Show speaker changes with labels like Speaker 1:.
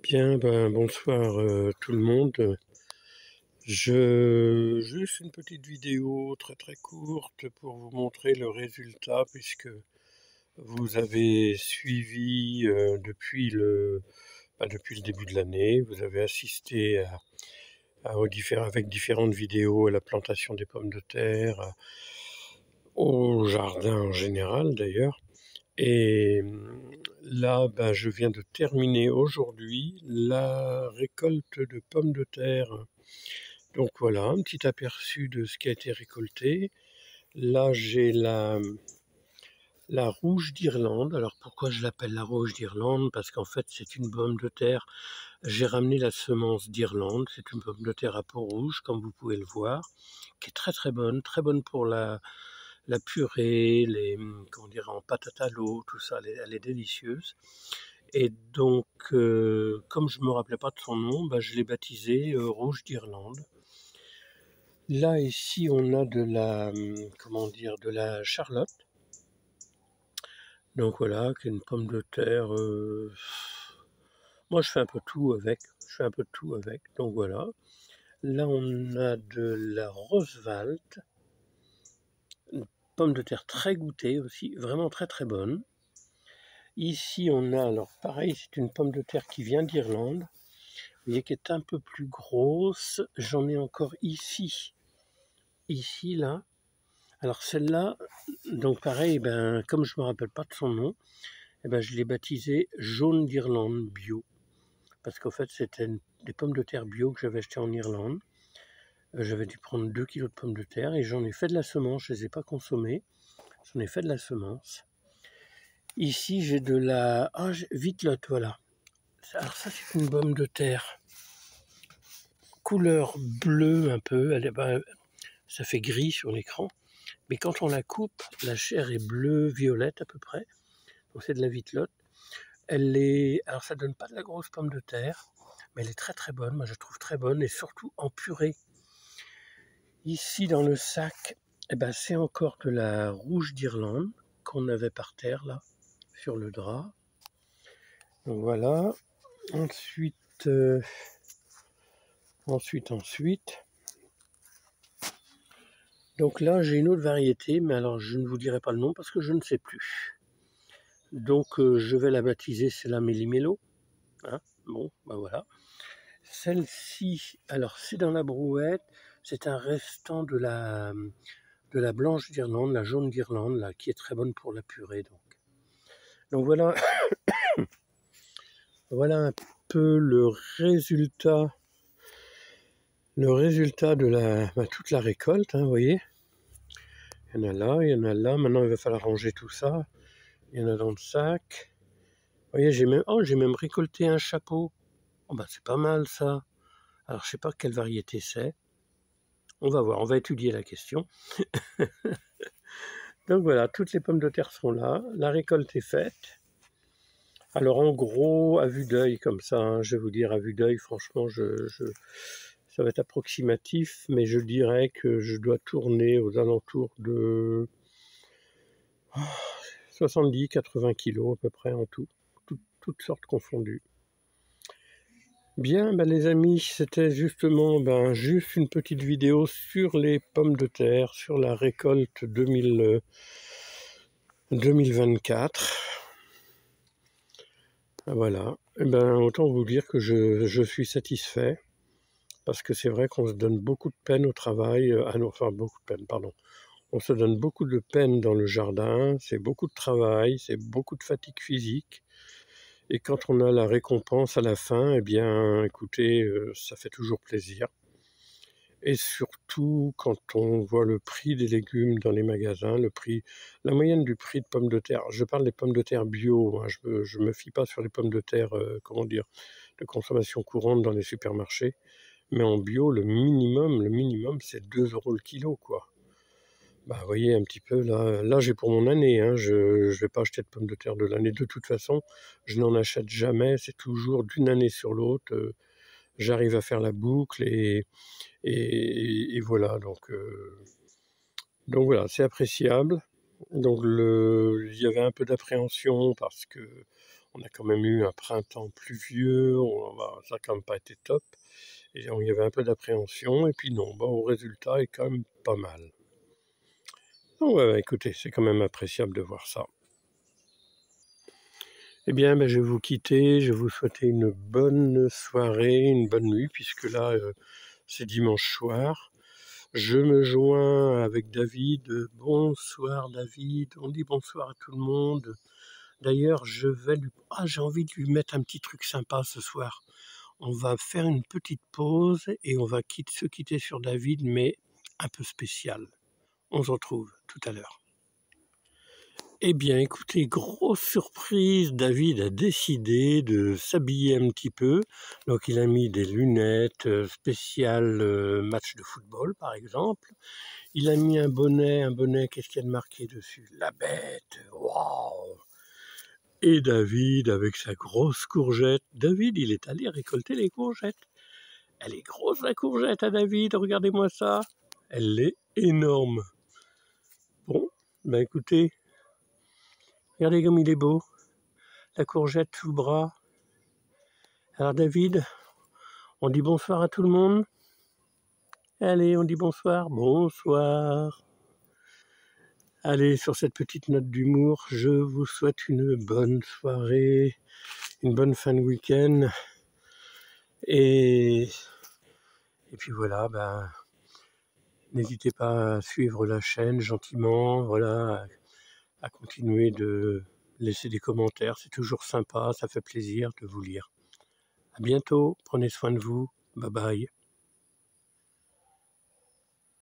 Speaker 1: Bien, bonsoir tout le monde. Juste une petite vidéo très très courte pour vous montrer le résultat puisque vous avez suivi depuis le début de l'année, vous avez assisté avec différentes vidéos à la plantation des pommes de terre, au jardin en général d'ailleurs. Et là, je viens de terminer aujourd'hui la récolte de pommes de terre. Donc voilà, un petit aperçu de ce qui a été récolté. Là, j'ai la rouge d'Irlande. Alors pourquoi je l'appelle la rouge d'Irlande? Parce qu'en fait, c'est une pomme de terre. J'ai ramené la semence d'Irlande. C'est une pomme de terre à peau rouge, comme vous pouvez le voir, qui est très bonne pour la purée, comment dire, en patate à l'eau, tout ça, elle est délicieuse. Et donc, comme je ne me rappelais pas de son nom, je l'ai baptisée Rouge d'Irlande. Là, ici, on a comment dire, de la Charlotte. Donc voilà, qui est une pomme de terre. Moi, je fais un peu tout avec. Donc voilà. Là, on a de la Roswald. Une pomme de terre très goûtée aussi, vraiment très très bonne. Ici, on a, alors pareil, c'est une pomme de terre qui vient d'Irlande. Vous voyez qu'elle est un peu plus grosse. J'en ai encore ici, là. Alors celle-là, donc pareil, comme je ne me rappelle pas de son nom, je l'ai baptisée Jaune d'Irlande bio. Parce qu'en fait, c'était des pommes de terre bio que j'avais achetées en Irlande. J'avais dû prendre 2 kilos de pommes de terre et j'en ai fait de la semence. Je ne les ai pas consommées. J'en ai fait de la semence. Ici, j'ai de la Vitelotte, voilà. Alors ça, c'est une pomme de terre couleur bleue un peu. Ça fait gris sur l'écran. Mais quand on la coupe, la chair est bleu-violette à peu près. Donc c'est de la Vitelotte. Alors ça donne pas de la grosse pomme de terre, mais elle est très très bonne. Moi je la trouve très bonne et surtout en purée. Ici dans le sac, c'est encore de la rouge d'Irlande qu'on avait par terre là, sur le drap. Donc voilà. Ensuite. Donc là j'ai une autre variété, mais alors je ne vous dirai pas le nom parce que je ne sais plus. Donc je vais la baptiser, c'est la Méli-Mélo. Hein, bon, voilà. Celle-ci, alors c'est dans la brouette, c'est un restant de la blanche d'Irlande, la jaune d'Irlande, là, qui est très bonne pour la purée. Donc voilà, voilà un peu le résultat de toute la récolte, hein, vous voyez. Il y en a là, il y en a là. Maintenant, il va falloir ranger tout ça. Il y en a dans le sac. Vous voyez, j'ai même récolté un chapeau. Oh, c'est pas mal ça. Alors, je sais pas quelle variété c'est. On va voir, on va étudier la question. Donc voilà, toutes les pommes de terre sont là. La récolte est faite. Alors en gros, à vue d'œil comme ça, hein, je vais vous dire à vue d'œil, franchement, ça va être approximatif, mais je dirais que je dois tourner aux alentours de 70-80 kilos à peu près en tout, toutes sortes confondues. Bien, les amis, c'était justement juste une petite vidéo sur les pommes de terre, sur la récolte 2024. Voilà, autant vous dire que je suis satisfait, parce que c'est vrai qu'on se donne beaucoup de peine au travail, beaucoup de peine, pardon. On se donne beaucoup de peine dans le jardin, c'est beaucoup de travail, c'est beaucoup de fatigue physique. Et quand on a la récompense à la fin, écoutez, ça fait toujours plaisir. Et surtout, quand on voit le prix des légumes dans les magasins, la moyenne du prix de pommes de terre, je parle des pommes de terre bio, hein, je me fie pas sur les pommes de terre, de consommation courante dans les supermarchés, mais en bio, le minimum, c'est 2 € le kilo, quoi. Vous voyez un petit peu, là j'ai pour mon année, hein, je ne vais pas acheter de pommes de terre de l'année. De toute façon, je n'en achète jamais, c'est toujours d'une année sur l'autre. J'arrive à faire la boucle et voilà. Donc voilà, c'est appréciable. Donc il y avait un peu d'appréhension parce que On a quand même eu un printemps pluvieux, ça n'a quand même pas été top. Et il y avait un peu d'appréhension, et puis non, au résultat est quand même pas mal. Donc ouais, écoutez, c'est quand même appréciable de voir ça. Eh bien, je vais vous quitter, je vais vous souhaiter une bonne soirée, une bonne nuit, puisque là, c'est dimanche soir. Je me joins avec David. Bonsoir David, on dit bonsoir à tout le monde. D'ailleurs, j'ai envie de lui mettre un petit truc sympa ce soir. On va faire une petite pause et on va se quitter sur David, mais un peu spécial. On se retrouve tout à l'heure. Eh bien, écoutez, grosse surprise, David a décidé de s'habiller un petit peu. Donc, il a mis des lunettes spéciales match de football, par exemple. Il a mis un bonnet, qu'est-ce qu'il y a de marqué dessus? La bête, waouh! Et David, avec sa grosse courgette, David, il est allé récolter les courgettes. Elle est grosse la courgette à David, regardez-moi ça. Elle est énorme. Bon, écoutez, regardez comme il est beau. La courgette sous le bras. Alors David, on dit bonsoir à tout le monde. Allez, on dit bonsoir. Bonsoir. Allez, sur cette petite note d'humour, je vous souhaite une bonne soirée, une bonne fin de week-end. Et puis voilà, n'hésitez pas à suivre la chaîne gentiment, voilà, à continuer de laisser des commentaires, c'est toujours sympa, ça fait plaisir de vous lire. À bientôt, prenez soin de vous, bye bye.